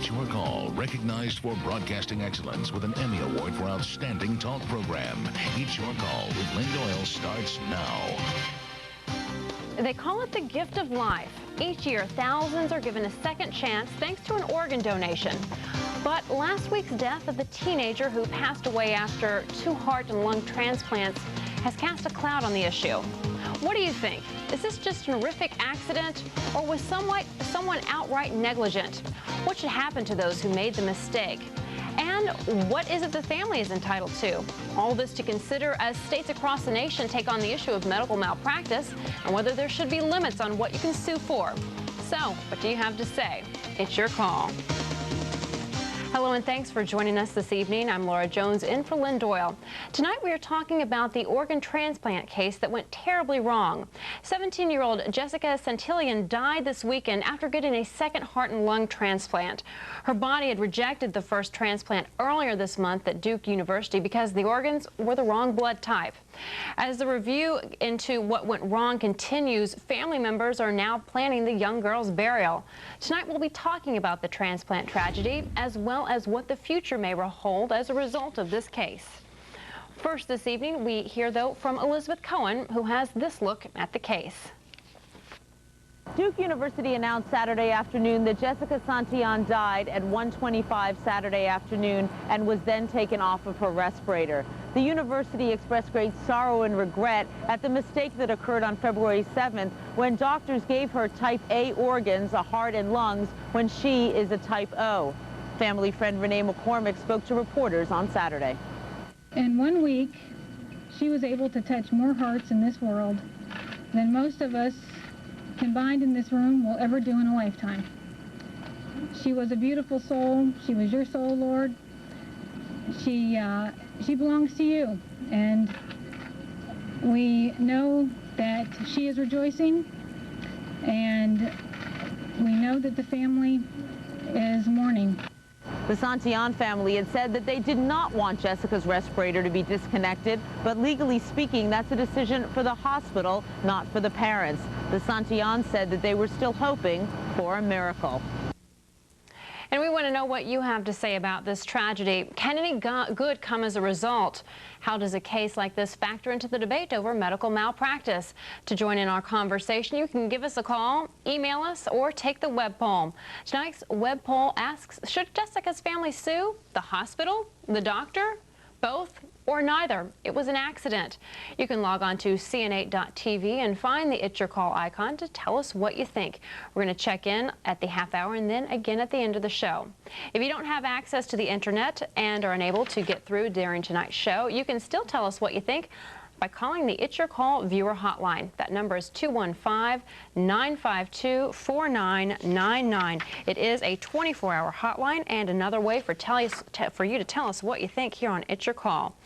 It's Your Call, recognized for broadcasting excellence with an Emmy Award for Outstanding Talk Program. It's Your Call with Lynne Doyle starts now. They call it the gift of life. Each year, thousands are given a second chance thanks to an organ donation. But last week's death of the teenager who passed away after 2 heart and lung transplants has cast a cloud on the issue. What do you think? Is this just an horrific accident, or was someone outright negligent? What should happen to those who made the mistake? And what is it the family is entitled to? All this to consider as states across the nation take on the issue of medical malpractice and whether there should be limits on what you can sue for. So, what do you have to say? It's your call. Hello and thanks for joining us this evening. I'm Laura Jones in for Lynne Doyle. Tonight we are talking about the organ transplant case that went terribly wrong. 17-year-old Jessica Santillan died this weekend after getting a second heart and lung transplant. Her body had rejected the first transplant earlier this month at Duke University because the organs were the wrong blood type. As the review into what went wrong continues, family members are now planning the young girl's burial. Tonight we'll be talking about the transplant tragedy as well as what the future may hold as a result of this case. First this evening, we hear, though, from Elizabeth Cohen, who has this look at the case. Duke University announced Saturday afternoon that Jessica Santillan died at 1:25 Saturday afternoon and was then taken off of her respirator. The university expressed great sorrow and regret at the mistake that occurred on February 7th when doctors gave her type A organs, a heart and lungs, when she is a type O. Family friend Renee McCormick spoke to reporters on Saturday. In 1 week, she was able to touch more hearts in this world than most of us combined in this room will ever do in a lifetime. She was a beautiful soul. She was your soul, Lord. She belongs to you, and we know that she is rejoicing, and we know that the family is mourning. The Santillan family had said that they did not want Jessica's respirator to be disconnected, but legally speaking, that's a decision for the hospital, not for the parents. The Santillan said that they were still hoping for a miracle. And we want to know what you have to say about this tragedy. Can any good come as a result? How does a case like this factor into the debate over medical malpractice? To join in our conversation, you can give us a call, email us, or take the web poll. Tonight's web poll asks, should Jessica's family sue the hospital, the doctor, both, or neither? It was an accident. You can log on to cn8.tv and find the It's Your Call icon to tell us what you think. We're going to check in at the half hour and then again at the end of the show. If you don't have access to the internet and are unable to get through during tonight's show, you can still tell us what you think by calling the It's Your Call viewer hotline. That number is 215-952-4999. It is a 24-hour hotline and another way for you to tell us what you think here on It's Your Call.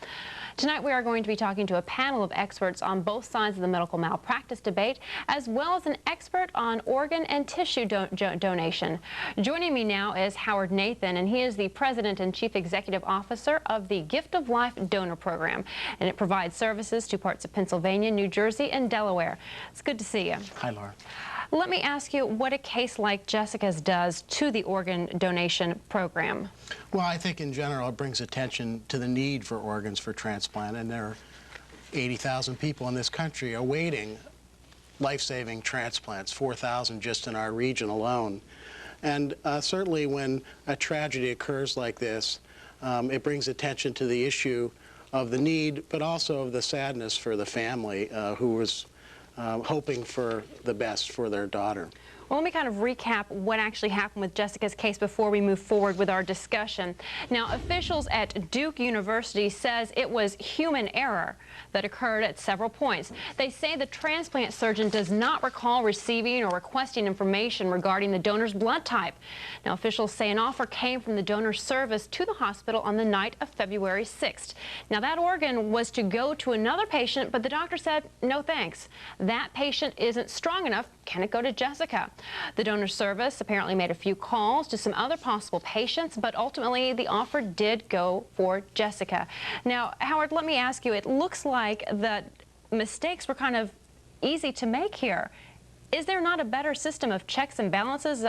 Tonight we are going to be talking to a panel of experts on both sides of the medical malpractice debate, as well as an expert on organ and tissue donation. Joining me now is Howard Nathan, and he is the President and Chief Executive Officer of the Gift of Life Donor Program, and it provides services to parts of Pennsylvania, New Jersey, and Delaware. It's good to see you. Hi, Laura. Let me ask you what a case like Jessica's does to the organ donation program. Well, I think in general it brings attention to the need for organs for transplant, and there are 80,000 people in this country awaiting life-saving transplants, 4,000 just in our region alone. And certainly when a tragedy occurs like this, it brings attention to the issue of the need, but also of the sadness for the family who was hoping for the best for their daughter. Well, let me kind of recap what actually happened with Jessica's case before we move forward with our discussion. Now, officials at Duke University says it was human error that occurred at several points. They say the transplant surgeon does not recall receiving or requesting information regarding the donor's blood type. Now, officials say an offer came from the donor's service to the hospital on the night of February 6th. Now, that organ was to go to another patient, but the doctor said, no thanks. That patient isn't strong enough. Can it go to Jessica? The donor service apparently made a few calls to some other possible patients, but ultimately the offer did go for Jessica. Now, Howard, let me ask you, it looks like the mistakes were kind of easy to make here. Is there not a better system of checks and balances?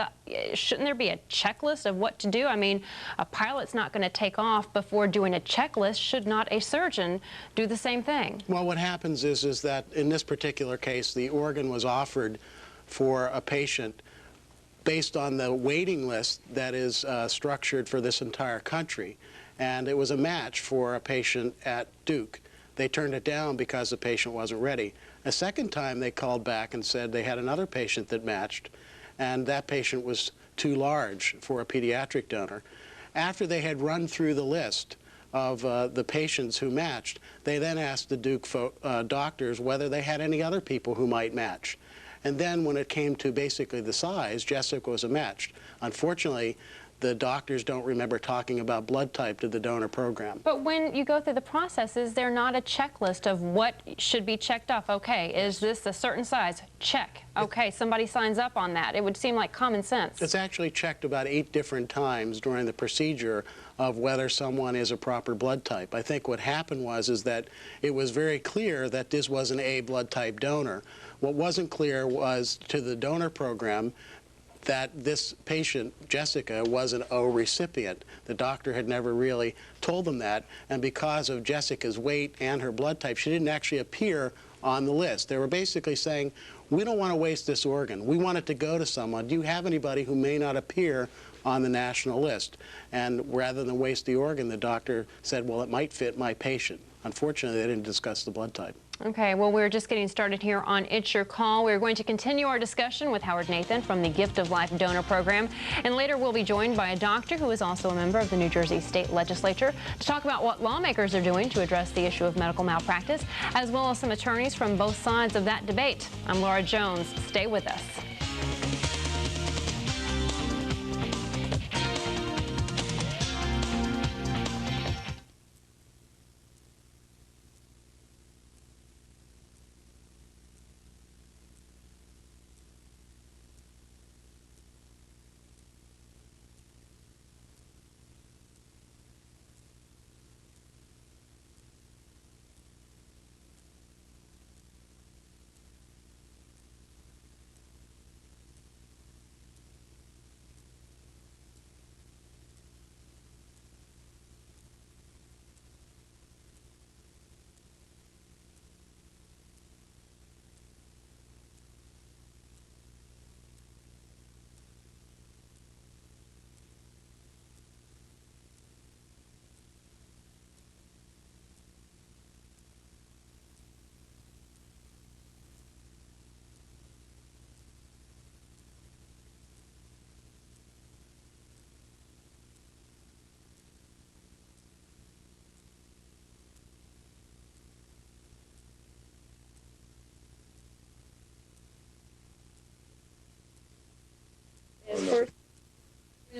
Shouldn't there be a checklist of what to do? I mean, a pilot's not going to take off before doing a checklist. Should not a surgeon do the same thing? Well, what happens is that in this particular case, the organ was offered for a patient based on the waiting list that is structured for this entire country. And it was a match for a patient at Duke. They turned it down because the patient wasn't ready. A second time they called back and said they had another patient that matched, and that patient was too large for a pediatric donor. After they had run through the list of the patients who matched, they then asked the Duke doctors whether they had any other people who might match. And then when it came to basically the size, Jessica was a match. Unfortunately, the doctors don't remember talking about blood type to the donor program. But when you go through the process, is there not a checklist of what should be checked off? Okay, is this a certain size? Check. Okay, somebody signs up on that. It would seem like common sense. It's actually checked about 8 different times during the procedure of whether someone is a proper blood type. I think what happened was that it was very clear that this was an A blood type donor. What wasn't clear was to the donor program that this patient, Jessica, was an O recipient. The doctor had never really told them that, and because of Jessica's weight and her blood type, she didn't actually appear on the list. They were basically saying, we don't want to waste this organ. We want it to go to someone. Do you have anybody who may not appear on the national list? And rather than waste the organ, the doctor said, well, it might fit my patient. Unfortunately, they didn't discuss the blood type. Okay, well, we're just getting started here on It's Your Call. We're going to continue our discussion with Howard Nathan from the Gift of Life Donor Program. And later we'll be joined by a doctor who is also a member of the New Jersey State Legislature to talk about what lawmakers are doing to address the issue of medical malpractice, as well as some attorneys from both sides of that debate. I'm Laura Jones. Stay with us.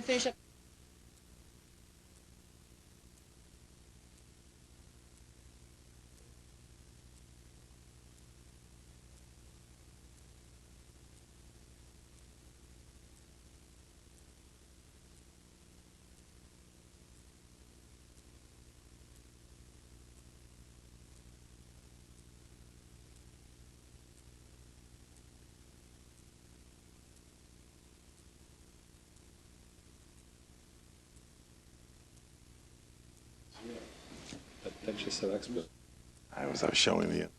Finish up. That's just an expert. I was showing you.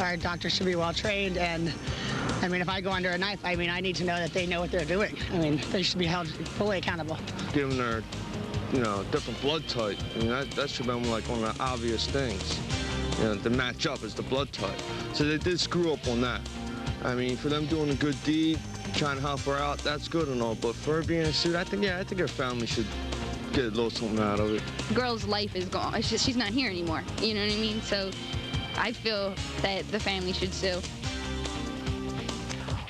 Our doctors should be well trained, and I mean, if I go under a knife, I mean, I need to know that they know what they're doing. I mean, they should be held fully accountable. Given their, different blood type, I mean, that should have been like one of the obvious things. To match up is the blood type. So they did screw up on that. I mean, for them doing a good deed, trying to help her out, that's good and all. But for her being a suit, I think her family should get a little something out of it. The girl's life is gone. It's just, she's not here anymore. You know what I mean? So I feel that the family should sue.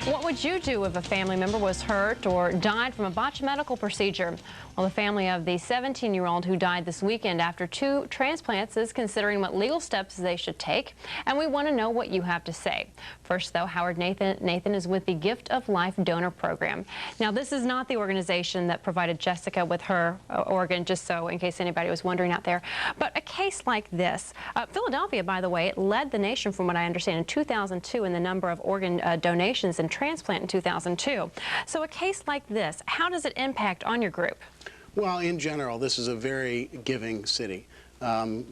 What would you do if a family member was hurt or died from a botched medical procedure? Well, the family of the 17-year-old who died this weekend after 2 transplants is considering what legal steps they should take, and we want to know what you have to say. First, though, Howard Nathan is with the Gift of Life Donor Program. Now, this is not the organization that provided Jessica with her organ, just so in case anybody was wondering out there. But a case like this, Philadelphia, by the way, led the nation, from what I understand, in 2002 in the number of organ donations and transplant in 2002. So a case like this, how does it impact on your group? Well, in general, this is a very giving city.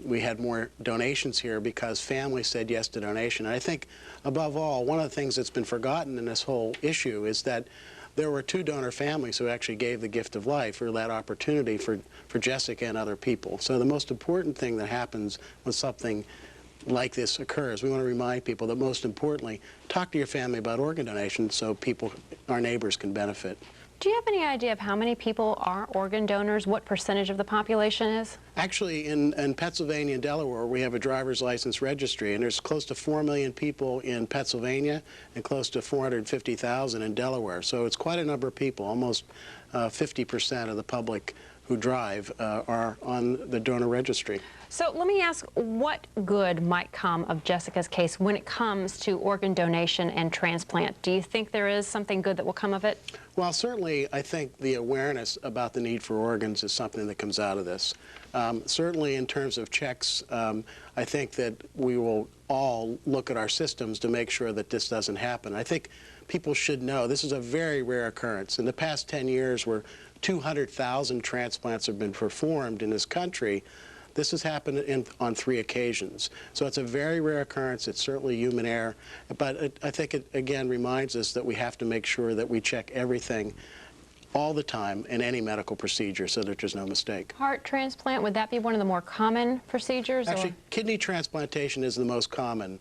We had more donations here because families said yes to donation. And I think, above all, one of the things that's been forgotten in this whole issue is that there were 2 donor families who actually gave the gift of life, or that opportunity for Jessica and other people. So the most important thing that happens when something like this occurs, we want to remind people that, most importantly, talk to your family about organ donation so people, our neighbors, can benefit. Do you have any idea of how many people are organ donors, what percentage of the population is? Actually, in Pennsylvania and Delaware, we have a driver's license registry, and there's close to 4 million people in Pennsylvania and close to 450,000 in Delaware. So it's quite a number of people. Almost 50% of the public who drive are on the donor registry. So let me ask, what good might come of Jessica's case when it comes to organ donation and transplant? Do you think there is something good that will come of it? Well, certainly, I think the awareness about the need for organs is something that comes out of this. Certainly, in terms of checks, I think that we will all look at our systems to make sure that this doesn't happen. I think people should know this is a very rare occurrence. In the past 10 years, where 200,000 transplants have been performed in this country, this has happened on 3 occasions. So it's a very rare occurrence. It's certainly human error. But I think it, again, reminds us that we have to make sure that we check everything all the time in any medical procedure so that there's no mistake. Heart transplant, would that be one of the more common procedures? Actually, kidney transplantation is the most common.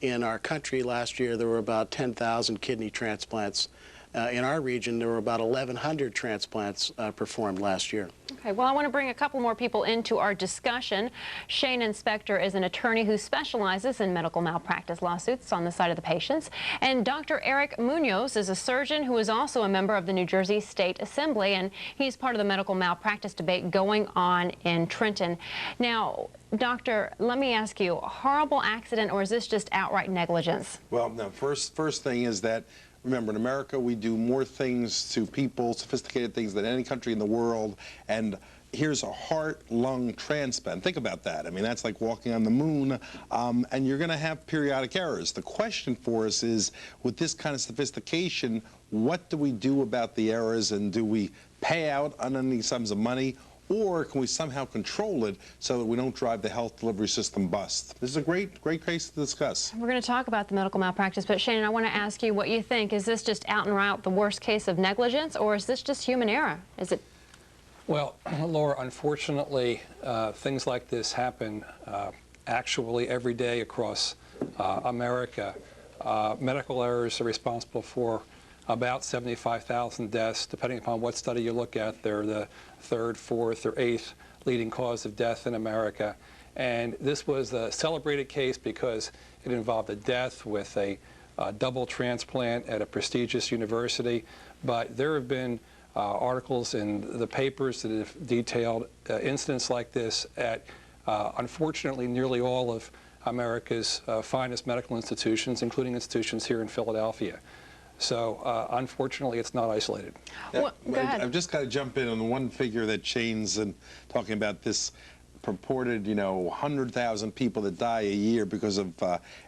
In our country last year, there were about 10,000 kidney transplants. In our region, there were about 1,100 transplants performed last year. Okay, well, I want to bring a couple more people into our discussion. Shanin Specter is an attorney who specializes in medical malpractice lawsuits on the side of the patients. And Dr. Eric Munoz is a surgeon who is also a member of the New Jersey State Assembly, and he's part of the medical malpractice debate going on in Trenton. Now, Doctor, let me ask you, horrible accident, or is this just outright negligence? Well, no, first thing is that, remember, in America, we do more things to people, sophisticated things, than any country in the world. And here's a heart-lung transplant. Think about that. I mean, that's like walking on the moon. And you're going to have periodic errors. The question for us is, with this kind of sophistication, what do we do about the errors? And do we pay out unending sums of money? Or can we somehow control it so that we don't drive the health delivery system bust? This is a great case to discuss. We're going to talk about the medical malpractice, but Shanin, I want to ask you what you think. Is this just out and out the worst case of negligence, or is this just human error? Is it? Well, Laura, unfortunately, things like this happen actually every day across America. Medical errors are responsible for about 75,000 deaths. Depending upon what study you look at, they're the 3rd, 4th, or 8th leading cause of death in America. And this was a celebrated case because it involved a death with a double transplant at a prestigious university. But there have been articles in the papers that have detailed incidents like this at, unfortunately, nearly all of America's finest medical institutions, including institutions here in Philadelphia. So, unfortunately, it's not isolated. Well, go ahead. I've just got to jump in on one figure that Shane's talking about, this purported, 100,000 people that die a year because of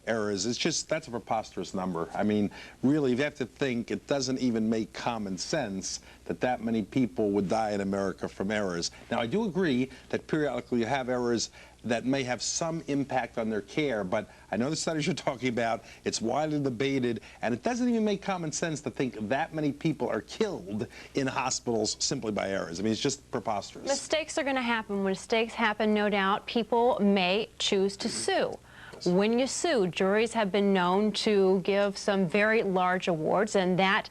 errors. It's just, that's a preposterous number. I mean, really, you have to think, it doesn't even make common sense that many people would die in America from errors. Now, I do agree that periodically you have errors that may have some impact on their care, but I know the studies you're talking about, it's widely debated, and it doesn't even make common sense to think that many people are killed in hospitals simply by errors. I mean, it's just preposterous. Mistakes are going to happen. When mistakes happen, no doubt, people may choose to sue. cases. When you sue, juries have been known to give some very large awards, and that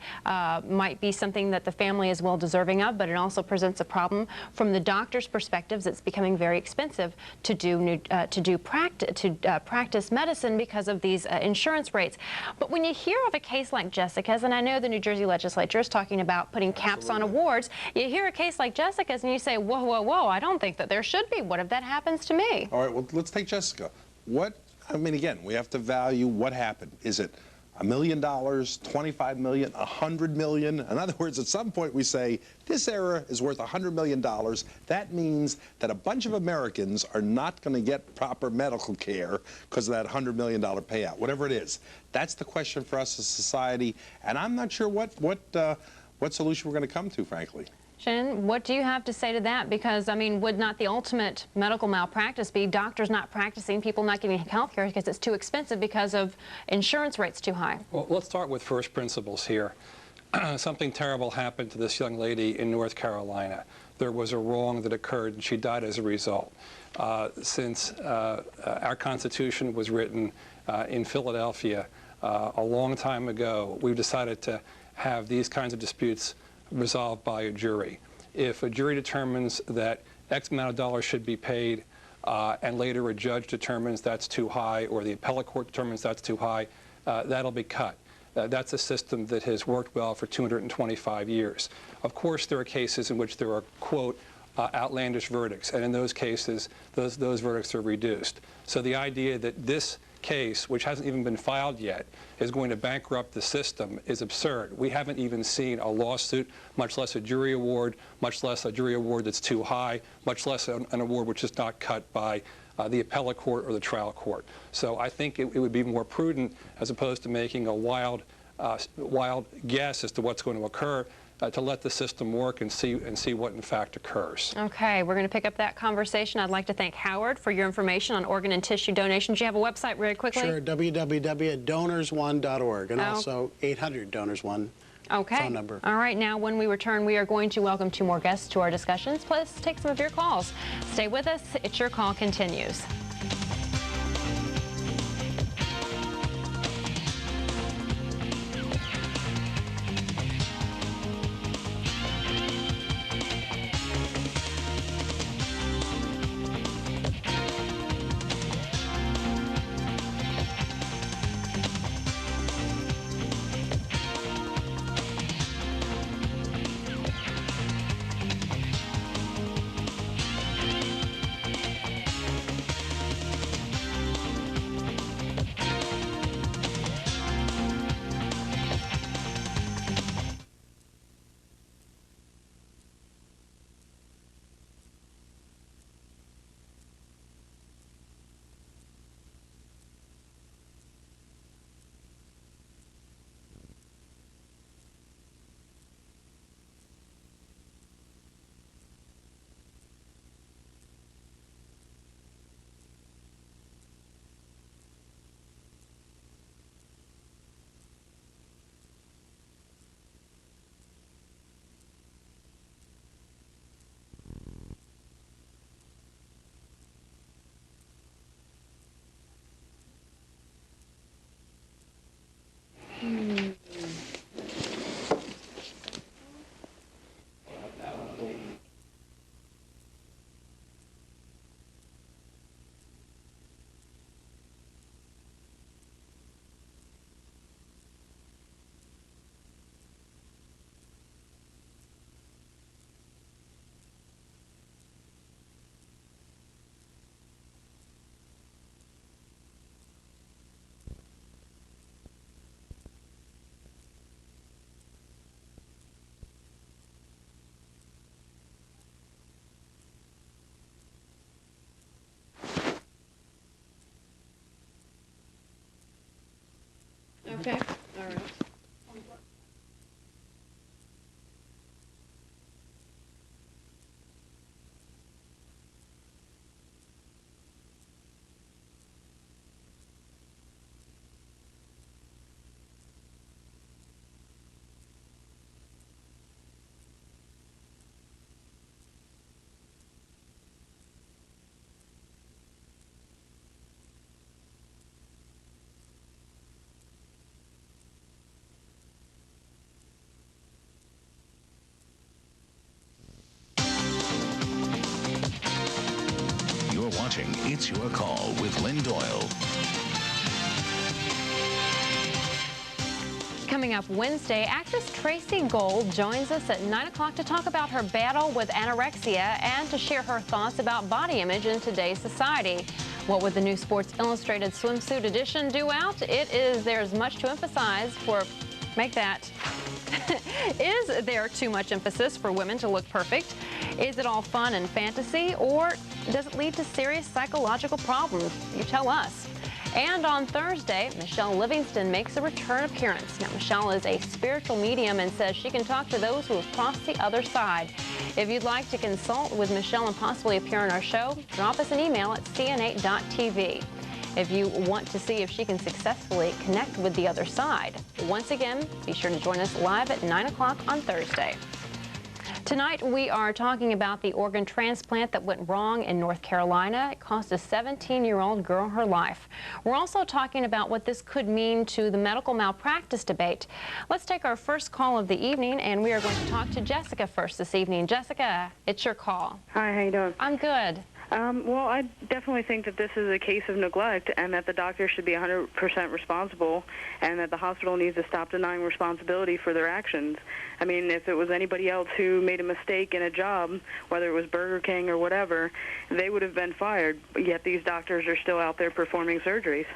might be something that the family is well deserving of, but it also presents a problem from the doctor's perspectives. It's becoming very expensive to practice medicine because of these insurance rates. But when you hear of a case like Jessica's, and I know the New Jersey legislature is talking about putting caps on awards, you hear a case like Jessica's and you say, whoa, whoa, whoa, I don't think that there should be. What if that happens to me? All right, well, let's take Jessica. I mean, again, we have to value what happened. Is it $1 million, $25 million, $100 million? In other words, at some point we say, this error is worth $100 million. That means that a bunch of Americans are not going to get proper medical care because of that $100 million payout, whatever it is. That's the question for us as a society, and I'm not sure what solution we're going to come to, frankly. Shanin, what do you have to say to that? Because, I mean, would not the ultimate medical malpractice be doctors not practicing, people not getting health care because it's too expensive because of insurance rates too high? Well, let's start with first principles here. Something terrible happened to this young lady in North Carolina. There was a wrong that occurred, and she died as a result. Since our Constitution was written in Philadelphia a long time ago, we've decided to have these kinds of disputes resolved by a jury. If a jury determines that X amount of dollars should be paid and later a judge determines that's too high or the appellate court determines that's too high, that'll be cut. That's a system that has worked well for 225 years. Of course, there are cases in which there are, quote, outlandish verdicts, and in those cases, those verdicts are reduced. So the idea that this case, which hasn't even been filed yet, is going to bankrupt the system is absurd. We haven't even seen a lawsuit, much less a jury award, much less a jury award that's too high, much less an award which is not cut by the appellate court or the trial court. So I think it would be more prudent, as opposed to making a wild guess as to what's going to occur, to let the system work and see what in fact occurs. Okay, we're going to pick up that conversation. I'd like to thank Howard for your information on organ and tissue donations. Do you have a website really quickly? Sure, www.donors1.org, and also 800-DONORS1 phone number. All right, now when we return, we are going to welcome 2 more guests to our discussions, plus take some of your calls. Stay with us. It's Your Call continues. It's Your Call with Lynne Doyle. Coming up Wednesday, actress Tracy Gold joins us at 9 o'clock to talk about her battle with anorexia and to share her thoughts about body image in today's society. What would the new Sports Illustrated swimsuit edition do out? There's much to emphasize Is there too much emphasis for women to look perfect? Is it all fun and fantasy, or does it lead to serious psychological problems? You tell us. And on Thursday, Michelle Livingston makes a return appearance. Now, Michelle is a spiritual medium and says she can talk to those who have crossed the other side. If you'd like to consult with Michelle and possibly appear on our show, drop us an email at cn8.tv. If you want to see if she can successfully connect with the other side. Once again, be sure to join us live at 9 o'clock on Thursday. Tonight, we are talking about the organ transplant that went wrong in North Carolina. It cost a 17-year-old girl her life. We're also talking about what this could mean to the medical malpractice debate. Let's take our first call of the evening, and we are going to talk to Jessica first this evening. Jessica, it's your call. Hi, how you doing? I'm good. Well, I definitely think that this is a case of neglect and that the doctor should be 100% responsible and that the hospital needs to stop denying responsibility for their actions. I mean, if it was anybody else who made a mistake in a job, whether it was Burger King or whatever, they would have been fired, yet these doctors are still out there performing surgeries.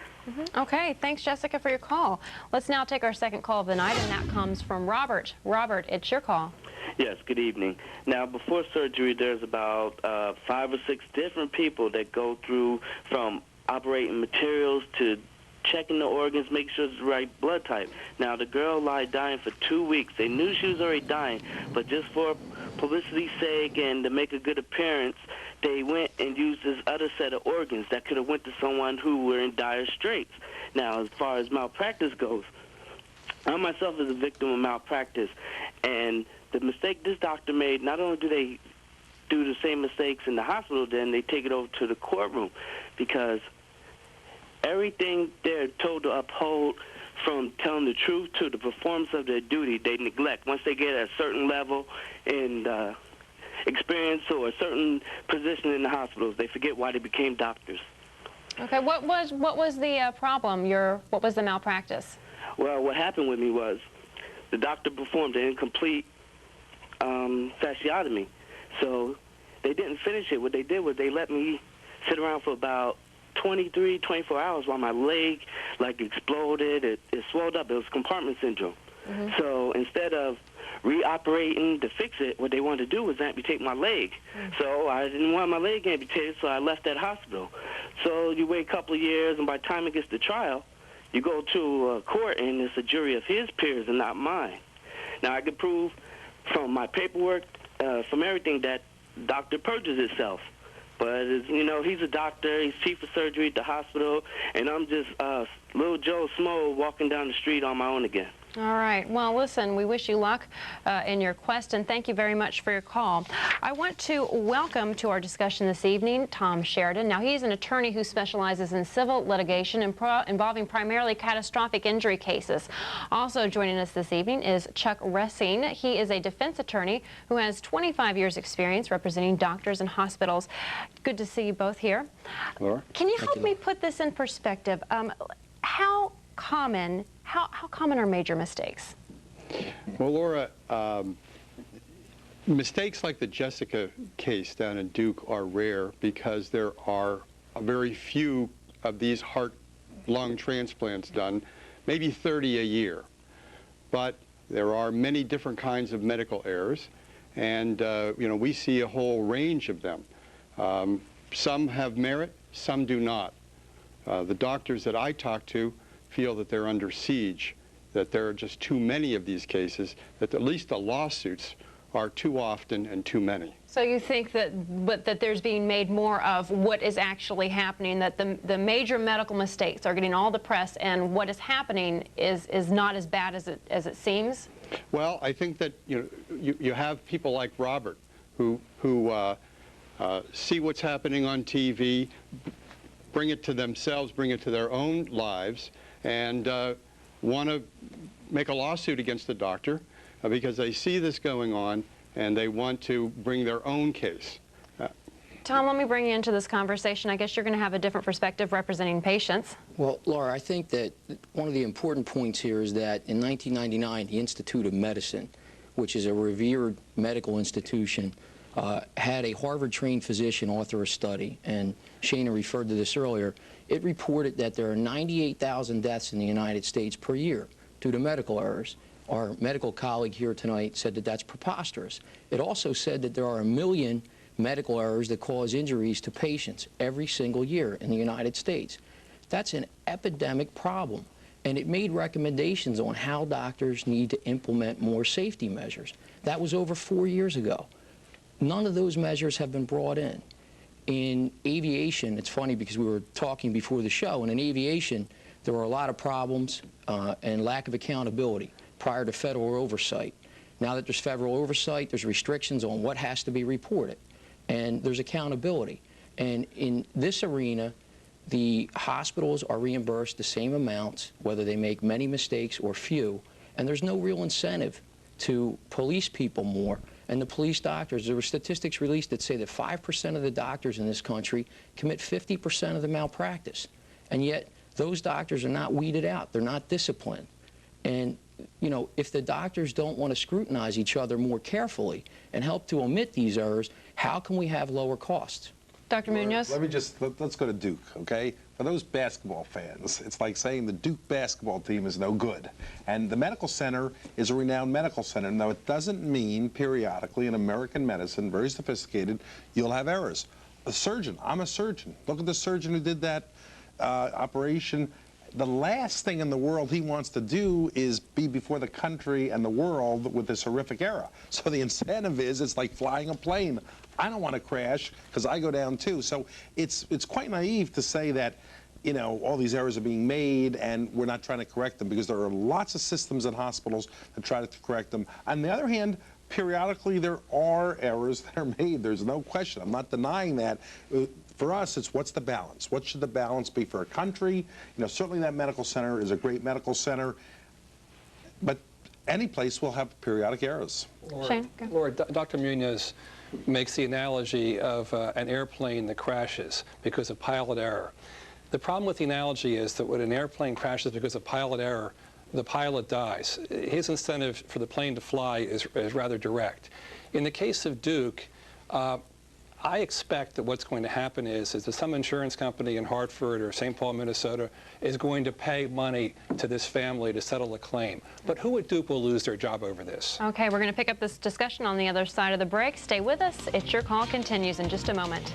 Okay, thanks, Jessica, for your call. Let's now take our second call of the night, and that comes from Robert. Robert, it's your call. Yes, good evening. Now, before surgery, there's about 5 or 6 different people that go through from operating materials to checking the organs, make sure it's the right blood type. Now, the girl lied dying for 2 weeks. They knew she was already dying, but just for publicity's sake and to make a good appearance, they went and used this other set of organs that could have went to someone who were in dire straits. Now, as far as malpractice goes, I myself is a victim of malpractice, and the mistake this doctor made, not only do they do the same mistakes in the hospital, then they take it over to the courtroom, because everything they're told to uphold, from telling the truth to the performance of their duty, they neglect. Once they get a certain level in experience or a certain position in the hospitals, they forget why they became doctors. Okay, what was the problem? What was the malpractice? Well, what happened with me was the doctor performed an incomplete fasciotomy. So they didn't finish it. What they did was they let me sit around for about 23, 24 hours while my leg exploded. It swelled up. It was compartment syndrome. So instead of reoperating to fix it, what they wanted to do was amputate my leg. So I didn't want my leg amputated, so I left that hospital. So you wait a couple of years, and by the time it gets to trial, you go to court, and it's a jury of his peers and not mine. Now, I could prove from my paperwork, from everything, that doctor perjures himself. But, he's a doctor, he's chief of surgery at the hospital, and I'm just little Joe Smo walking down the street on my own again. All right. Well, listen, we wish you luck in your quest, and thank you very much for your call. I want to welcome to our discussion this evening Tom Sheridan. Now, he's an attorney who specializes in civil litigation involving primarily catastrophic injury cases. Also joining us this evening is Chuck Ressing. He is a defense attorney who has 25 years' experience representing doctors and hospitals. Good to see you both here. Laura? Can you help me put this in perspective? How common are major mistakes? Well, Laura, mistakes like the Jessica case down in Duke are rare because there are very few of these heart-lung transplants done, maybe 30 a year. But there are many different kinds of medical errors, and we see a whole range of them. Some have merit, some do not. The doctors that I talk to feel that they're under siege, that there are just too many of these cases, that at least the lawsuits are too often and too many. So you think that there's being made more of what is actually happening, that the major medical mistakes are getting all the press, and what is happening is not as bad as it seems? Well, I think that you have people like Robert who see what's happening on TV, bring it to themselves, bring it to their own lives, and want to make a lawsuit against the doctor because they see this going on and they want to bring their own case. Tom, let me bring you into this conversation. I guess you're going to have a different perspective representing patients. Well, Laura, I think that one of the important points here is that in 1999, the Institute of Medicine, which is a revered medical institution, had a Harvard-trained physician author a study, and Shanin referred to this earlier. It reported that there are 98,000 deaths in the United States per year due to medical errors. Our medical colleague here tonight said that that's preposterous. It also said that there are 1 million medical errors that cause injuries to patients every single year in the United States. That's an epidemic problem, and it made recommendations on how doctors need to implement more safety measures. That was over 4 years ago. None of those measures have been brought in. In aviation, it's funny because we were talking before the show, and in aviation, there were a lot of problems and lack of accountability prior to federal oversight. Now that there's federal oversight, there's restrictions on what has to be reported, and there's accountability. And in this arena, the hospitals are reimbursed the same amounts, whether they make many mistakes or few, and there's no real incentive to police people more. And the police doctors, there were statistics released that say that 5% of the doctors in this country commit 50% of the malpractice. And yet, those doctors are not weeded out. They're not disciplined. And, you know, if the doctors don't want to scrutinize each other more carefully and help to omit these errors, how can we have lower costs? Dr. Munoz? Let's go to Duke, okay? For those basketball fans, it's like saying the Duke basketball team is no good. And the medical center is a renowned medical center. Now, it doesn't mean periodically in American medicine, very sophisticated, you'll have errors. A surgeon, I'm a surgeon. Look at the surgeon who did that operation. The last thing in the world he wants to do is be before the country and the world with this horrific error. So the incentive is, it's like flying a plane. I don't want to crash because I go down too. So it's quite naive to say that, you know, all these errors are being made and we're not trying to correct them, because there are lots of systems in hospitals that try to correct them. On the other hand, periodically there are errors that are made. There's no question. I'm not denying that. For us, it's what's the balance? What should the balance be for a country? You know, certainly that medical center is a great medical center, but any place will have periodic errors. Laura, Dr. Munoz makes the analogy of an airplane that crashes because of pilot error. The problem with the analogy is that when an airplane crashes because of pilot error, the pilot dies. His incentive for the plane to fly is rather direct. In the case of Duke, I expect that what's going to happen is that some insurance company in Hartford or St. Paul, Minnesota is going to pay money to this family to settle a claim. But who at Duke will lose their job over this? Okay, we're going to pick up this discussion on the other side of the break. Stay with us. It's Your Call continues in just a moment.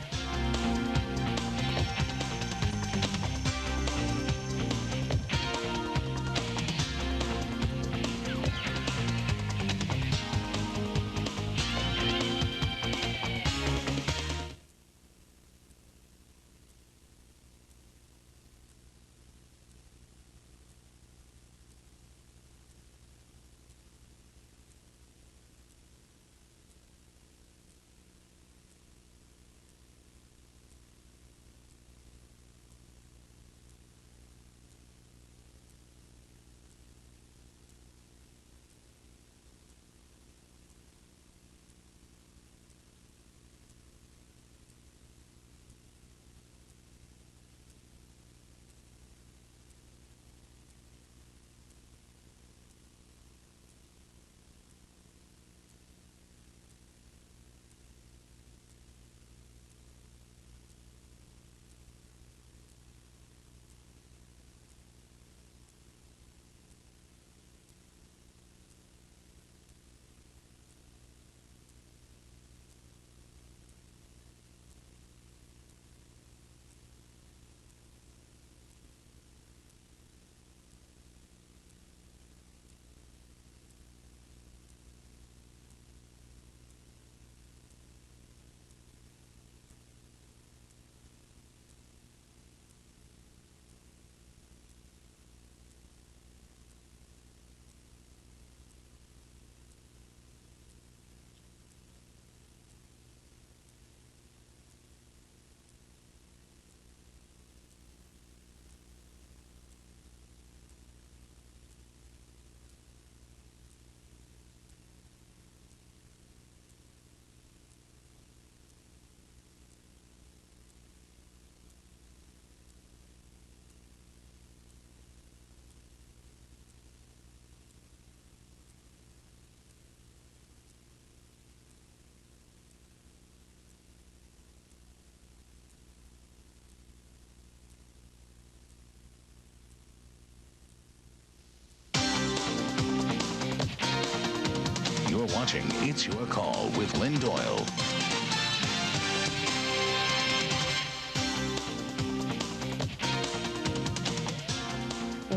watching It's Your Call with Lynne Doyle.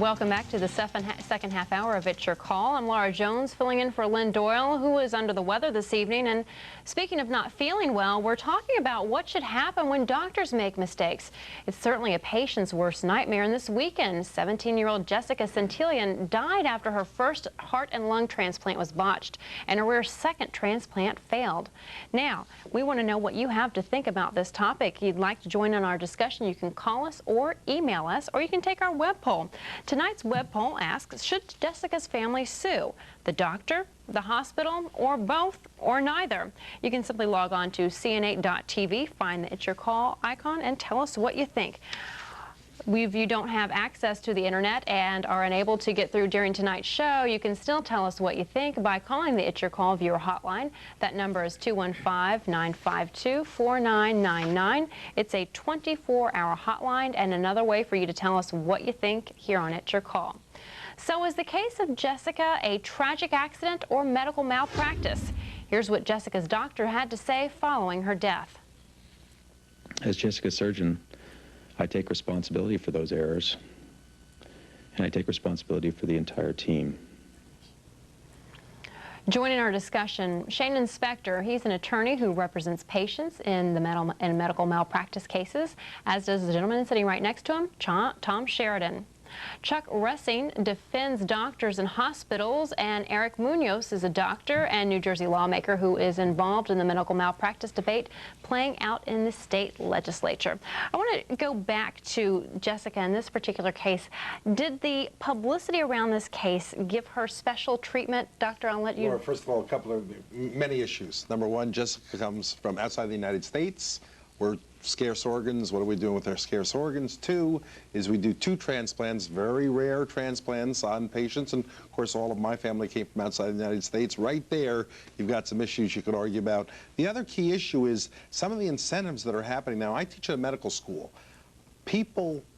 Welcome back to the second half hour of It's Your Call. I'm Laura Jones, filling in for Lynne Doyle, who is under the weather this evening. And speaking of not feeling well, we're talking about what should happen when doctors make mistakes. It's certainly a patient's worst nightmare. And this weekend, 17-year-old Jessica Centillion died after her first heart and lung transplant was botched, and her second transplant failed. Now, we want to know what you have to think about this topic. If you'd like to join in our discussion, you can call us or email us, or you can take our web poll. Tonight's web poll asks, should Jessica's family sue the doctor, the hospital, or both, or neither? You can simply log on to cn8.tv, find the It's Your Call icon, and tell us what you think. If you don't have access to the internet and are unable to get through during tonight's show, you can still tell us what you think by calling the It's Your Call viewer hotline. That number is 215-952-4999. It's a 24-hour hotline and another way for you to tell us what you think here on It's Your Call. So is the case of Jessica a tragic accident or medical malpractice? Here's what Jessica's doctor had to say following her death. As Jessica's surgeon, I take responsibility for those errors, and I take responsibility for the entire team. Joining our discussion, Shanin Specter. He's an attorney who represents patients in the medical malpractice cases, as does the gentleman sitting right next to him, Tom Sheridan. Chuck Ressing defends doctors and hospitals, and Eric Munoz is a doctor and New Jersey lawmaker who is involved in the medical malpractice debate playing out in the state legislature. I want to go back to Jessica in this particular case. Did the publicity around this case give her special treatment? Doctor, I'll let you... Laura, first of all, many issues. Number one, Jessica comes from outside the United States. We're scarce organs. What are we doing with our scarce organs? Two is we do 2 transplants, very rare transplants on patients. And of course, all of my family came from outside the United States. Right there, you've got some issues you could argue about. The other key issue is some of the incentives that are happening now. I teach at a medical school.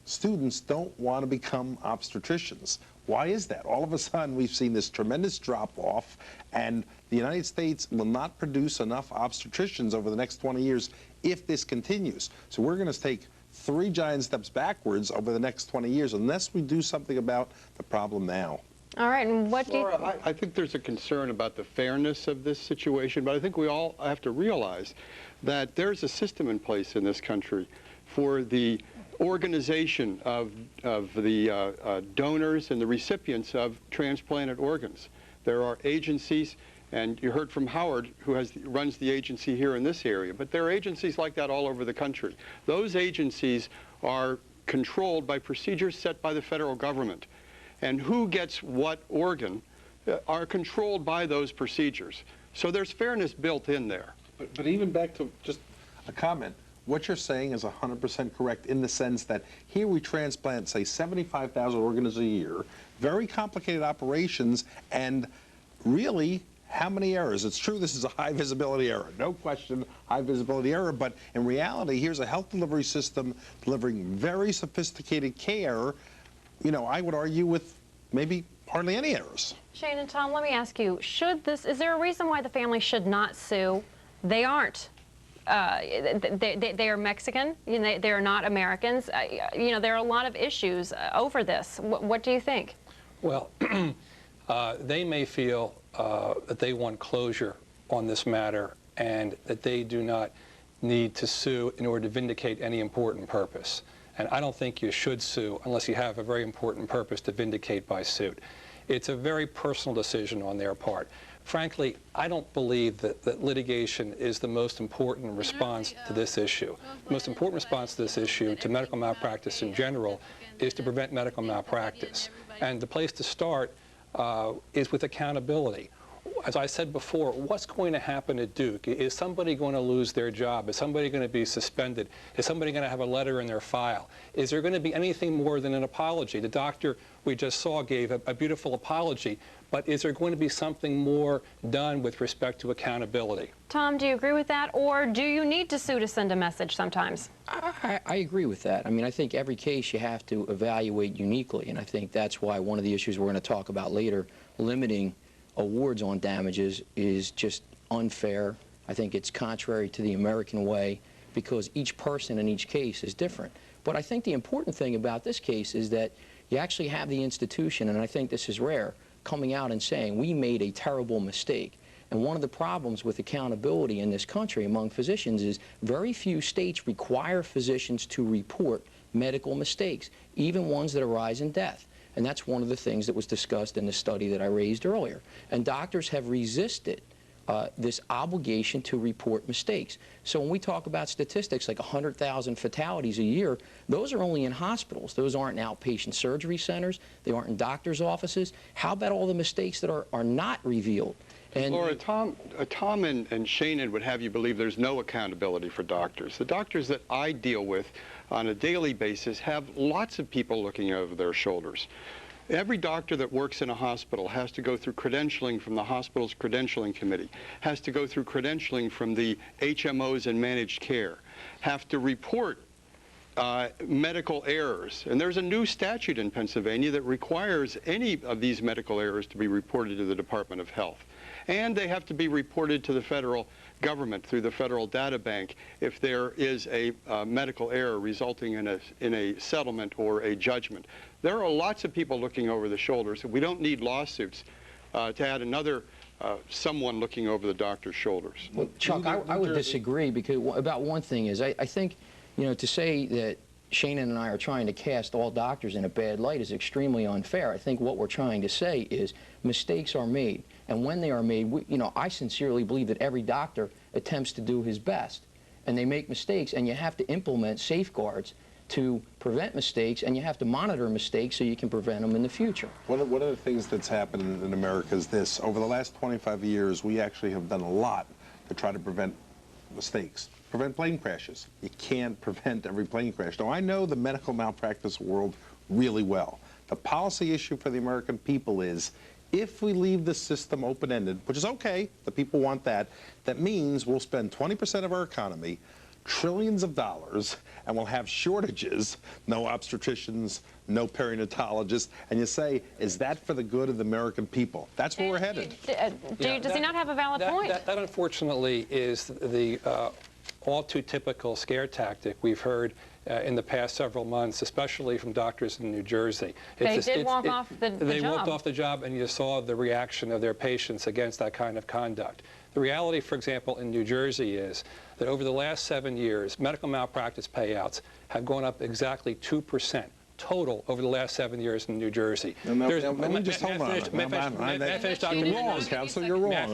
Students don't want to become obstetricians. Why is that? All of a sudden, we've seen this tremendous drop-off, and the United States will not produce enough obstetricians over the next 20 years if this continues. So we're going to take 3 giant steps backwards over the next 20 years unless we do something about the problem now. All right, and what do you... Laura, I think there's a concern about the fairness of this situation, but I think we all have to realize that there's a system in place in this country for the organization of the donors and the recipients of transplanted organs. There are agencies, and you heard from Howard, who runs the agency here in this area, but there are agencies like that all over the country. Those agencies are controlled by procedures set by the federal government, and who gets what organ are controlled by those procedures. So there's fairness built in there. But even back to just a comment, what you're saying is 100% correct in the sense that here we transplant, say, 75,000 organs a year, very complicated operations, and really, how many errors? It's true this is a high visibility error, no question, high visibility error, but in reality, here's a health delivery system delivering very sophisticated care, you know, I would argue with maybe hardly any errors. Shane and Tom, let me ask you, is there a reason why the family should not sue? They aren't. They are Mexican. You know, they are not Americans. You know, there are a lot of issues over this. What do you think? Well, they may feel that they want closure on this matter and that they do not need to sue in order to vindicate any important purpose. And I don't think you should sue unless you have a very important purpose to vindicate by suit. It's a very personal decision on their part. Frankly, I don't believe that litigation is the most important response to this issue. The most important response to this issue, to medical malpractice in general, is to prevent medical malpractice. And the place to start is with accountability. As I said before, what's going to happen at Duke? Is somebody going to lose their job? Is somebody going to be suspended? Is somebody going to have a letter in their file? Is there going to be anything more than an apology? The doctor we just saw gave a beautiful apology, but is there going to be something more done with respect to accountability? Tom, do you agree with that, or do you need to sue to send a message sometimes? I agree with that. I mean, I think every case you have to evaluate uniquely, and I think that's why one of the issues we're going to talk about later, limiting awards on damages is just unfair. I think it's contrary to the American way because each person in each case is different. But I think the important thing about this case is that you actually have the institution, and I think this is rare, coming out and saying, we made a terrible mistake. And one of the problems with accountability in this country among physicians is very few states require physicians to report medical mistakes, even ones that arise in death. And that's one of the things that was discussed in the study that I raised earlier. And doctors have resisted this obligation to report mistakes. So when we talk about statistics like 100,000 fatalities a year, those are only in hospitals. Those aren't in outpatient surgery centers. They aren't in doctors' offices. How about all the mistakes that are not revealed? And Laura, Tom and Shanin would have you believe there's no accountability for doctors. The doctors that I deal with on a daily basis have lots of people looking over their shoulders. Every doctor that works in a hospital has to go through credentialing from the hospital's credentialing committee, has to go through credentialing from the HMOs and managed care, have to report medical errors. And there's a new statute in Pennsylvania that requires any of these medical errors to be reported to the Department of Health. And they have to be reported to the federal government through the federal data bank if there is a medical error resulting in a settlement or a judgment. There are lots of people looking over the shoulders. We don't need lawsuits to add another someone looking over the doctor's shoulders. Well, Chuck, I would disagree because about one thing is I think, you know, to say that Shanin and I are trying to cast all doctors in a bad light is extremely unfair. I think what we're trying to say is mistakes are made. And when they are made, you know, I sincerely believe that every doctor attempts to do his best. And they make mistakes, and you have to implement safeguards to prevent mistakes, and you have to monitor mistakes so you can prevent them in the future. One of the things that's happened in America is this. Over the last 25 years, we actually have done a lot to try to prevent mistakes, prevent plane crashes. You can't prevent every plane crash. Now, I know the medical malpractice world really well. The policy issue for the American people is if we leave the system open-ended, which is okay, the people want that, that means we'll spend 20% of our economy, trillions of dollars, and we'll have shortages, no obstetricians, no perinatologists, and you say, is that for the good of the American people? That's where we're headed. Does he not have a valid point? That unfortunately is the all too typical scare tactic we've heard in the past several months, especially from doctors in New Jersey. They did walk off the job. They walked off the job, and you saw the reaction of their patients against that kind of conduct. The reality, for example, in New Jersey is that over the last 7 years, medical malpractice payouts have gone up exactly 2%. Total over the last 7 years in New Jersey. Let me just hold on. You're wrong, Counsel. You're wrong.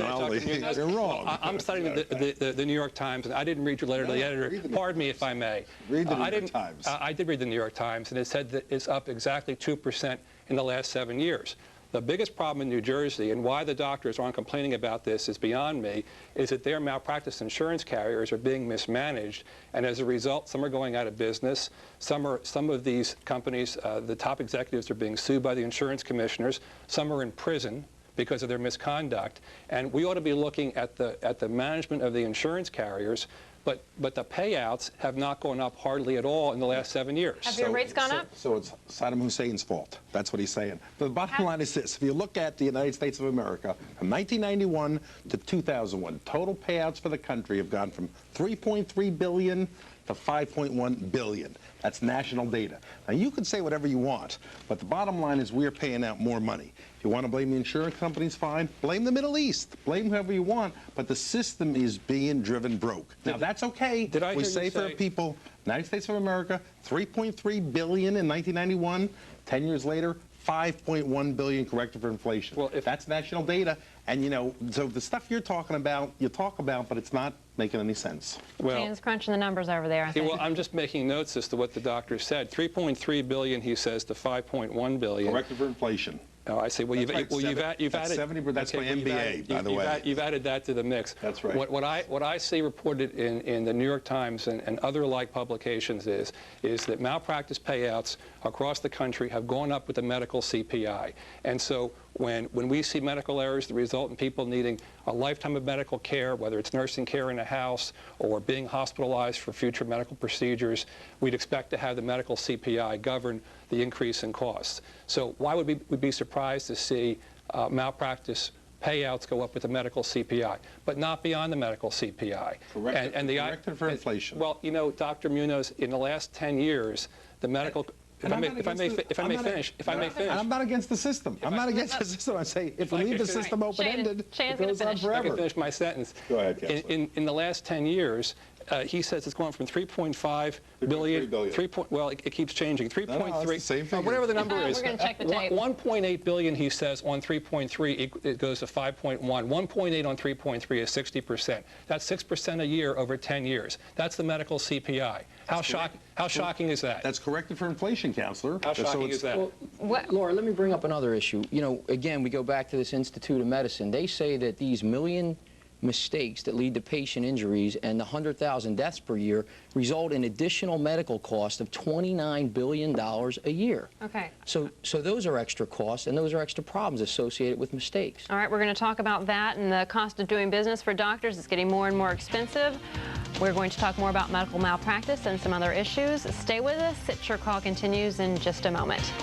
You're wrong. I'm studying the New York Times, and I didn't read your letter to the editor. Pardon me if I may. Read the New York Times. I did read the New York Times, and it said that it's up exactly 2% in the last 7 years. The biggest problem in New Jersey, and why the doctors aren't complaining about this is beyond me, is that their malpractice insurance carriers are being mismanaged, and as a result, some are going out of business. Some of these companies, the top executives are being sued by the insurance commissioners. Some are in prison because of their misconduct, and we ought to be looking at the management of the insurance carriers. But the payouts have not gone up hardly at all in the last 7 years. Have your rates gone up? So it's Saddam Hussein's fault. That's what he's saying. But the bottom line is this. If you look at the United States of America, from 1991 to 2001, total payouts for the country have gone from $3.3 billion to $5.1 billion. That's national data. Now, you can say whatever you want, but the bottom line is we're paying out more money. If you want to blame the insurance companies, fine. Blame the Middle East. Blame whoever you want, but the system is being driven broke. Now, that's okay. We say for people, United States of America, $3.3 billion in 1991. 10 years later, $5.1 billion corrected for inflation. Well, if that's national data, and you know, so the stuff you're talking about, you talk about, but it's not making any sense. Well, Shane's crunching the numbers over there, I think. Well, I'm just making notes as to what the doctor said. $3.3 billion, he says, to $5.1 billion. Corrected for inflation. Oh, I see. Well, you've added. That's 70, but that's my MBA, by the way. You've added that to the mix. That's right. What I see reported in the New York Times and other like publications is that malpractice payouts across the country have gone up with the medical CPI, and so when we see medical errors that result in people needing a lifetime of medical care, whether it's nursing care in a house or being hospitalized for future medical procedures, we'd expect to have the medical CPI govern the increase in costs. So why would we be surprised to see malpractice payouts go up with the medical CPI, but not beyond the medical CPI. Corrected for inflation. Well, you know, Dr. Munoz, in the last 10 years, the medical... If I may finish. I'm not against the system. I'm not against the system. I say if we leave the system open-ended, it goes on forever. I can finish my sentence. Go ahead, Councilor. In the last 10 years, he says it's gone from 3.5 billion. Well, it keeps changing. 3.3. Same figure. Whatever the number is. We're going to check the tape. 1.8 billion, he says, on 3.3, it goes to 5.1. 1.8 on 3.3 is 60%. That's 6% a year over 10 years. That's the medical CPI. How shocking is that? That's corrected for inflation, Councilor. How shocking is that? Well, Laura, let me bring up another issue. You know, again, we go back to this Institute of Medicine. They say that these million mistakes that lead to patient injuries and the 100,000 deaths per year result in additional medical costs of $29 billion a year. Okay. So those are extra costs, and those are extra problems associated with mistakes. All right, we're going to talk about that and the cost of doing business for doctors. It's getting more and more expensive. We're going to talk more about medical malpractice and some other issues. Stay with us. It's Your Call continues in just a moment.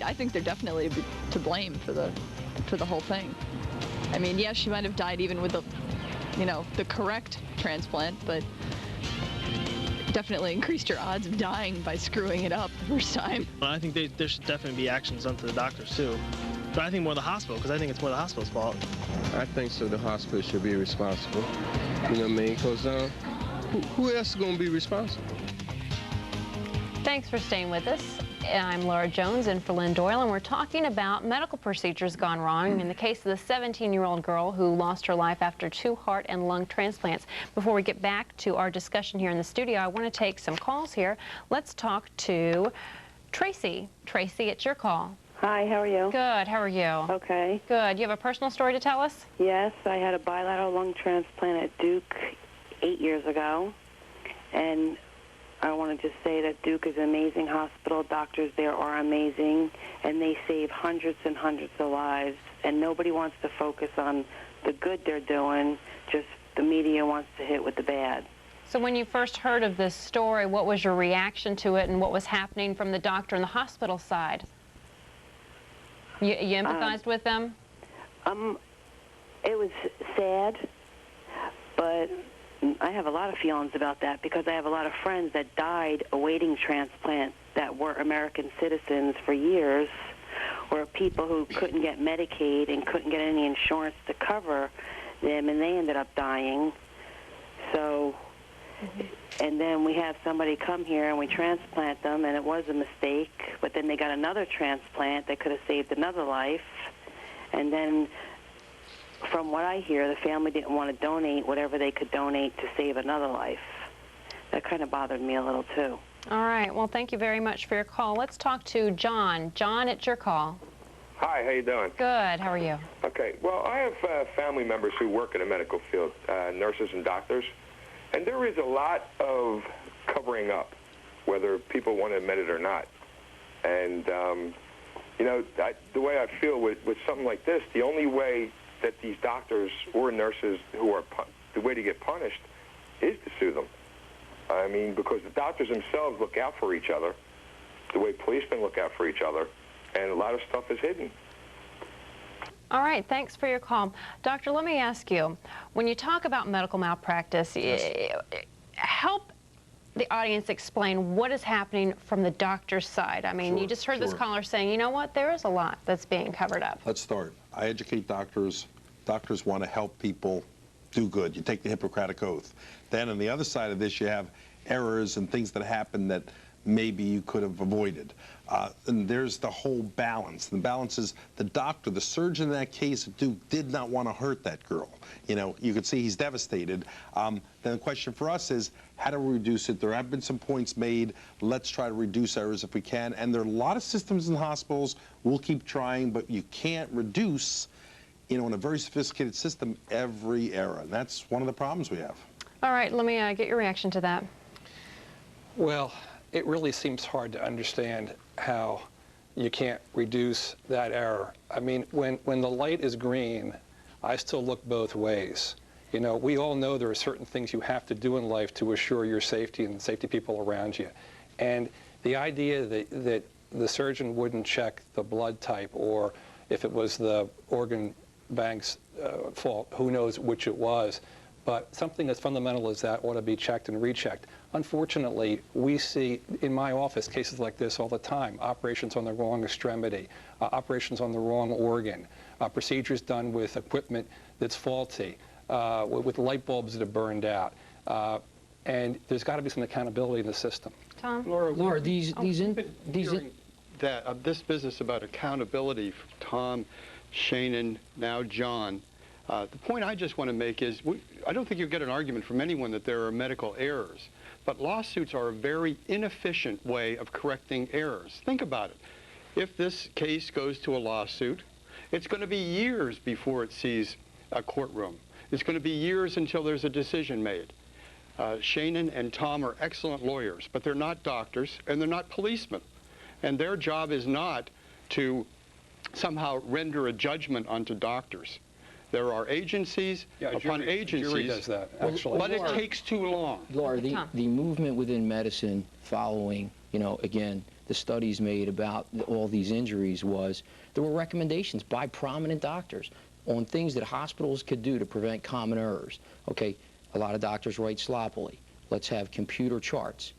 I think they're definitely to blame for the whole thing. I mean, yes, she might have died even with the correct transplant, but definitely increased her odds of dying by screwing it up the first time. Well, I think there should definitely be actions done to the doctors too. But I think more the hospital, because I think it's more the hospital's fault. I think so. The hospital should be responsible. You know what I mean? Because who else is going to be responsible? Thanks for staying with us. I'm Laura Jones in for Lynne Doyle, and we're talking about medical procedures gone wrong in the case of the 17-year-old girl who lost her life after 2 heart and lung transplants. Before we get back to our discussion here in the studio, I want to take some calls here. Let's talk to Tracy. Tracy, it's your call. Hi, how are you? Good, how are you? Okay. Good. You have a personal story to tell us? Yes, I had a bilateral lung transplant at Duke 8 years ago, and I want to just say that Duke is an amazing hospital. Doctors there are amazing, and they save hundreds and hundreds of lives, and nobody wants to focus on the good they're doing, just the media wants to hit with the bad. So when you first heard of this story, what was your reaction to it, and what was happening from the doctor and the hospital side? You empathized with them? It was sad, but I have a lot of feelings about that because I have a lot of friends that died awaiting transplant that were American citizens for years, or people who couldn't get Medicaid and couldn't get any insurance to cover them, and they ended up dying. So, and then we have somebody come here and we transplant them, and it was a mistake, but then they got another transplant that could have saved another life. And then, from what I hear, the family didn't want to donate whatever they could donate to save another life. That kind of bothered me a little, too. All right. Well, thank you very much for your call. Let's talk to John. John, it's your call. Hi, how you doing? Good. How are you? Okay. Well, I have family members who work in the medical field, nurses and doctors, and there is a lot of covering up, whether people want to admit it or not. And, you know, the way I feel with something like this, the only way that these doctors or nurses who are, the way to get punished is to sue them. I mean, because the doctors themselves look out for each other, the way policemen look out for each other, and a lot of stuff is hidden. All right, thanks for your call. Doctor, let me ask you, when you talk about medical malpractice, help the audience explain what is happening from the doctor's side. I mean, you just heard this caller saying, you know what, there is a lot that's being covered up. Let's start. I educate doctors. Doctors want to help people do good. You take the Hippocratic Oath. Then on the other side of this, you have errors and things that happen that maybe you could have avoided. And there's the whole balance. The balance is the doctor, the surgeon in that case at Duke did not want to hurt that girl. You know, you could see he's devastated. Then the question for us is, how do we reduce it? There have been some points made. Let's try to reduce errors if we can. And there are a lot of systems in hospitals. We'll keep trying, but you can't reduce, you know, in a very sophisticated system, every error. And that's one of the problems we have. All right, let me get your reaction to that. Well, it really seems hard to understand how you can't reduce that error. I mean, when the light is green, I still look both ways. You know, we all know there are certain things you have to do in life to assure your safety and the safety of people around you. And the idea that the surgeon wouldn't check the blood type, or if it was the organ bank's fault, who knows which it was, but something as fundamental as that ought to be checked and rechecked. Unfortunately, we see in my office cases like this all the time: operations on the wrong extremity, operations on the wrong organ, procedures done with equipment that's faulty, with light bulbs that are burned out. And there's got to be some accountability in the system. Tom? Laura, this business about accountability for Tom, Shanin, now John, the point I just want to make is I don't think you'll get an argument from anyone that there are medical errors, but lawsuits are a very inefficient way of correcting errors. Think about it. If this case goes to a lawsuit, it's going to be years before it sees a courtroom. It's going to be years until there's a decision made. Shanin and Tom are excellent lawyers, but they're not doctors and they're not policemen. And their job is not to somehow render a judgment onto doctors. There are agencies upon agencies. Jury does that, actually. But it takes too long. Laura, the movement within medicine following, you know, again, the studies made about all these injuries was there were recommendations by prominent doctors on things that hospitals could do to prevent common errors. Okay, a lot of doctors write sloppily. Let's have computer charts.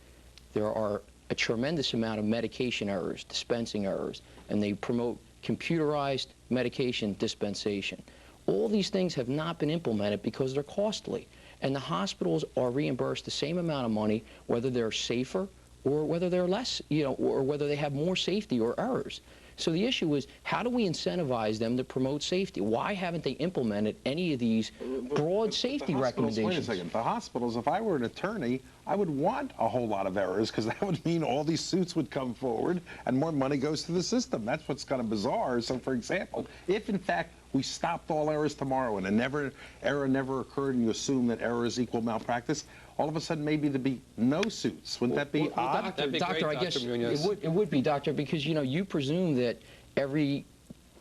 There are a tremendous amount of medication errors, dispensing errors, and they promote computerized medication dispensation. All these things have not been implemented because they're costly. And the hospitals are reimbursed the same amount of money, whether they're safer or whether they're less, or whether they have more safety or errors. So the issue is, how do we incentivize them to promote safety? Why haven't they implemented any of these broad safety recommendations? Wait a second. The hospitals, if I were an attorney, I would want a whole lot of errors, because that would mean all these suits would come forward and more money goes to the system. That's what's kind of bizarre. So, for example, if in fact we stopped all errors tomorrow and error never occurred, and you assume that errors equal malpractice, all of a sudden maybe there'd be no suits. Wouldn't that be odd? Doctor, I guess it would be, Doctor, because you presume that every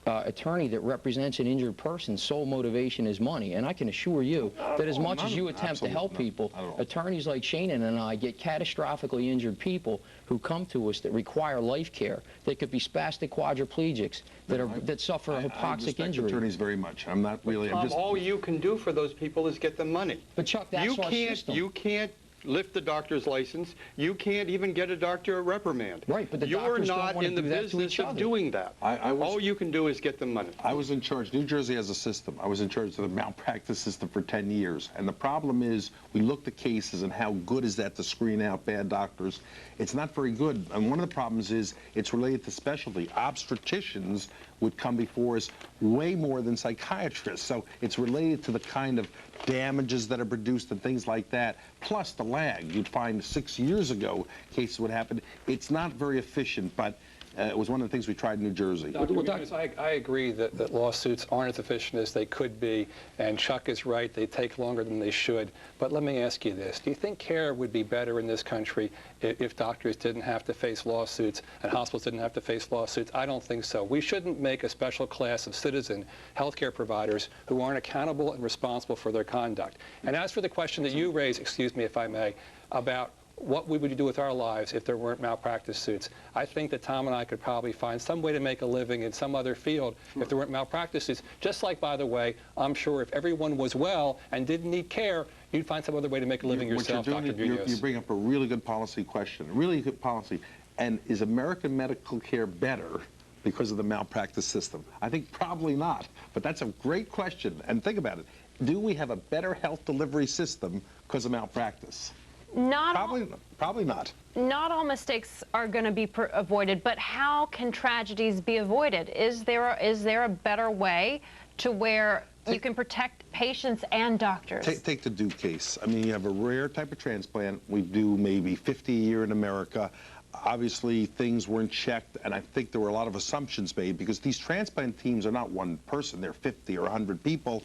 attorney that represents an injured person's sole motivation is money. And I can assure you that as much as you attempt to help people, attorneys like Shanin and I get catastrophically injured people who come to us that require life care. They could be spastic quadriplegics that suffer a hypoxic injury. Attorneys very much. I'm not really. Tom, all you can do for those people is get them money. But Chuck, that's our system. You can't lift the doctor's license. You can't even get a doctor a reprimand. Right, but the doctors don't want to do that to each other. You're not in the business of doing that. All you can do is get them money. I was in charge. New Jersey has a system. I was in charge of the malpractice system for 10 years. And the problem is, we looked at cases and how good is that to screen out bad doctors. It's not very good. And one of the problems is it's related to specialty. Obstetricians would come before us way more than psychiatrists. So it's related to the kind of damages that are produced and things like that, plus the lag. You'd find 6 years ago cases would happen. It's not very efficient, but it was one of the things we tried in New Jersey. Dr. I agree that lawsuits aren't as efficient as they could be, and Chuck is right, they take longer than they should. But let me ask you this. Do you think care would be better in this country if doctors didn't have to face lawsuits and hospitals didn't have to face lawsuits? I don't think so. We shouldn't make a special class of citizen healthcare providers who aren't accountable and responsible for their conduct. And as for the question that you raised, excuse me if I may, about what we would do with our lives if there weren't malpractice suits. I think that Tom and I could probably find some way to make a living in some other field if there weren't malpractice suits. Just like, by the way, I'm sure if everyone was well and didn't need care, you'd find some other way to make a living yourself, Dr. Munoz. You bring up a really good policy question, a really good policy. And is American medical care better because of the malpractice system? I think probably not, but that's a great question. And think about it. Do we have a better health delivery system because of malpractice? Probably not. Not all mistakes are going to be avoided, but how can tragedies be avoided? Is there a better way to where you can protect patients and doctors? Take the Duke case. I mean, you have a rare type of transplant. We do maybe 50 a year in America. Obviously, things weren't checked, and I think there were a lot of assumptions made because these transplant teams are not one person. They're 50 or 100 people.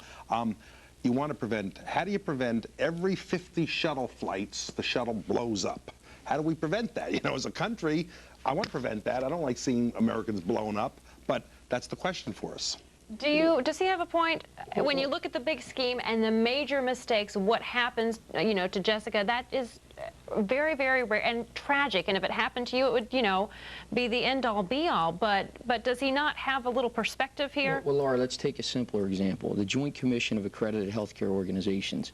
You want to prevent, how do you prevent every 50 shuttle flights, the shuttle blows up? How do we prevent that? You know, as a country, I want to prevent that. I don't like seeing Americans blown up, but that's the question for us. Does he have a point? When you look at the big scheme and the major mistakes, what happens, to Jessica, that is very, very rare and tragic. And if it happened to you, it would, be the end-all, be-all. But does he not have a little perspective here? Well, Laura, let's take a simpler example. The Joint Commission of Accredited Healthcare Organizations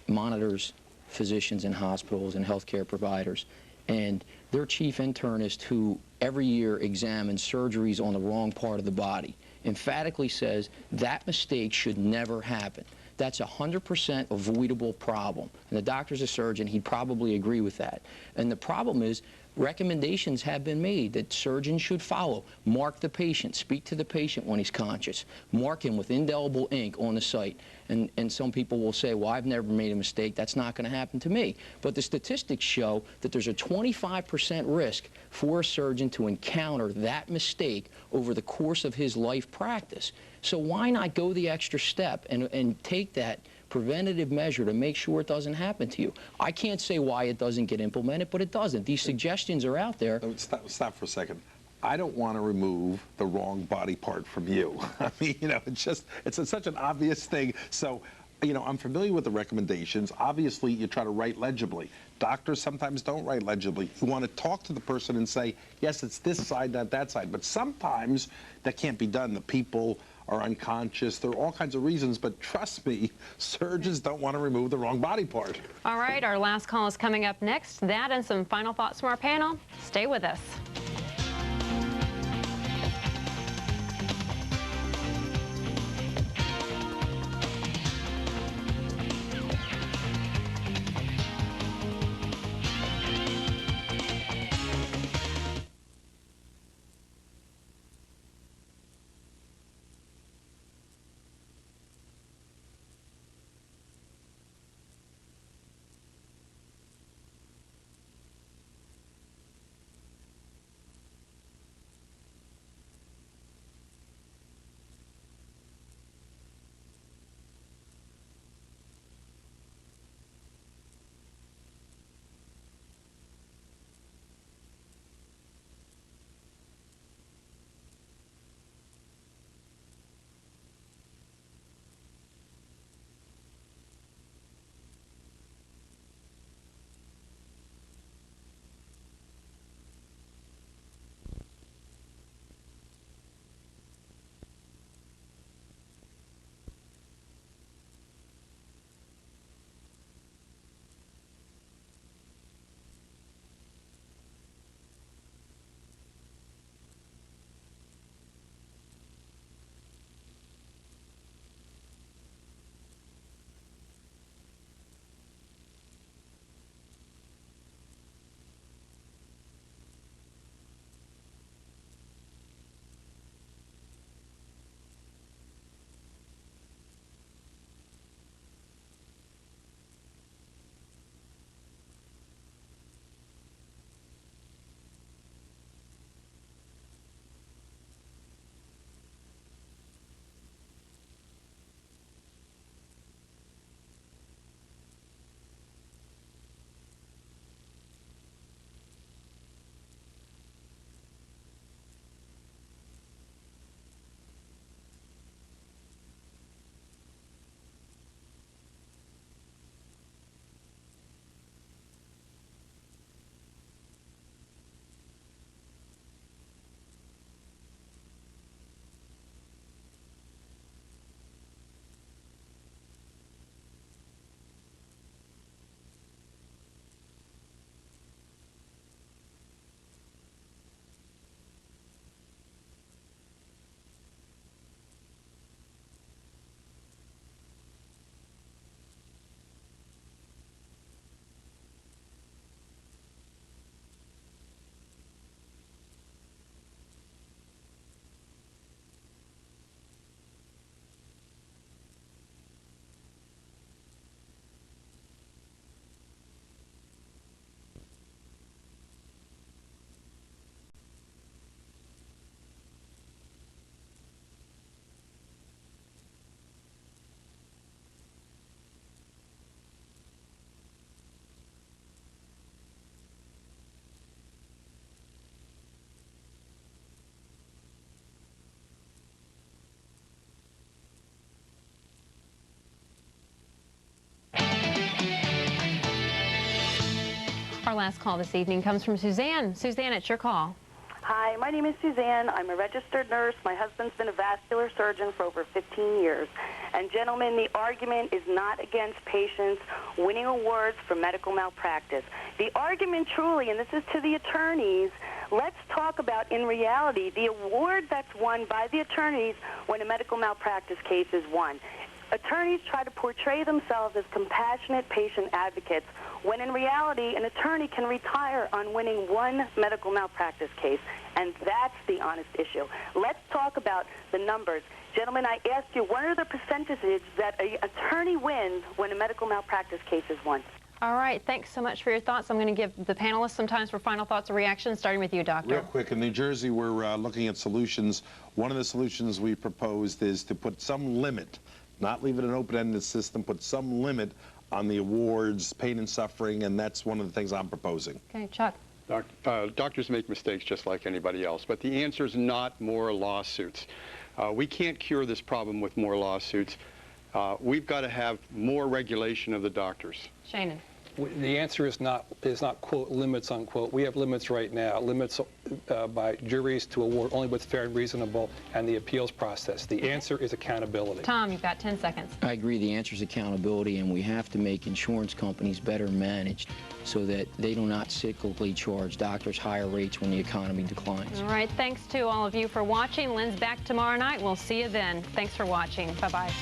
monitors physicians in hospitals and healthcare providers. And their chief internist, who every year examines surgeries on the wrong part of the body, emphatically says that mistake should never happen. That's a 100% avoidable problem. And the doctor's a surgeon, he'd probably agree with that. And the problem is, recommendations have been made that surgeons should follow. Mark the patient, speak to the patient when he's conscious, mark him with indelible ink on the site. And some people will say, well, I've never made a mistake, that's not going to happen to me. But the statistics show that there's a 25% risk for a surgeon to encounter that mistake over the course of his life practice. So why not go the extra step and take that preventative measure to make sure it doesn't happen to you? I can't say why it doesn't get implemented, but it doesn't. These suggestions are out there. Stop for a second. I don't want to remove the wrong body part from you. I mean, it's such an obvious thing. So, I'm familiar with the recommendations. Obviously, you try to write legibly. Doctors sometimes don't write legibly. You want to talk to the person and say, yes, it's this side, not that side. But sometimes that can't be done. The people are unconscious. There are all kinds of reasons, but trust me, surgeons don't want to remove the wrong body part. All right, our last call is coming up next. That and some final thoughts from our panel. Stay with us. Our last call this evening comes from Suzanne. Suzanne, it's your call. Hi, my name is Suzanne. I'm a registered nurse. My husband's been a vascular surgeon for over 15 years. And gentlemen, the argument is not against patients winning awards for medical malpractice. The argument truly, and this is to the attorneys, let's talk about, in reality, the award that's won by the attorneys when a medical malpractice case is won. Attorneys try to portray themselves as compassionate patient advocates, when in reality, an attorney can retire on winning one medical malpractice case, and that's the honest issue. Let's talk about the numbers. Gentlemen, I asked you, what are the percentages that an attorney wins when a medical malpractice case is won? All right, thanks so much for your thoughts. I'm going to give the panelists some time for final thoughts or reactions, starting with you, Doctor. Real quick, in New Jersey, we're looking at solutions. One of the solutions we proposed is to put some limit, not leave it an open-ended system, put some limit on the awards, pain and suffering, and that's one of the things I'm proposing. Okay, Chuck. Doctors make mistakes just like anybody else, but the answer is not more lawsuits. We can't cure this problem with more lawsuits. We've got to have more regulation of the doctors. Shanin. The answer is not quote limits unquote. We have limits right now, limits by juries to award only what's fair and reasonable, and the appeals process. The answer is accountability. Tom, you've got 10 seconds. I agree. The answer is accountability, and we have to make insurance companies better managed so that they do not cyclically charge doctors higher rates when the economy declines. All right, thanks to all of you for watching. Lynne's back tomorrow night. We'll see you then. Thanks for watching. Bye-bye.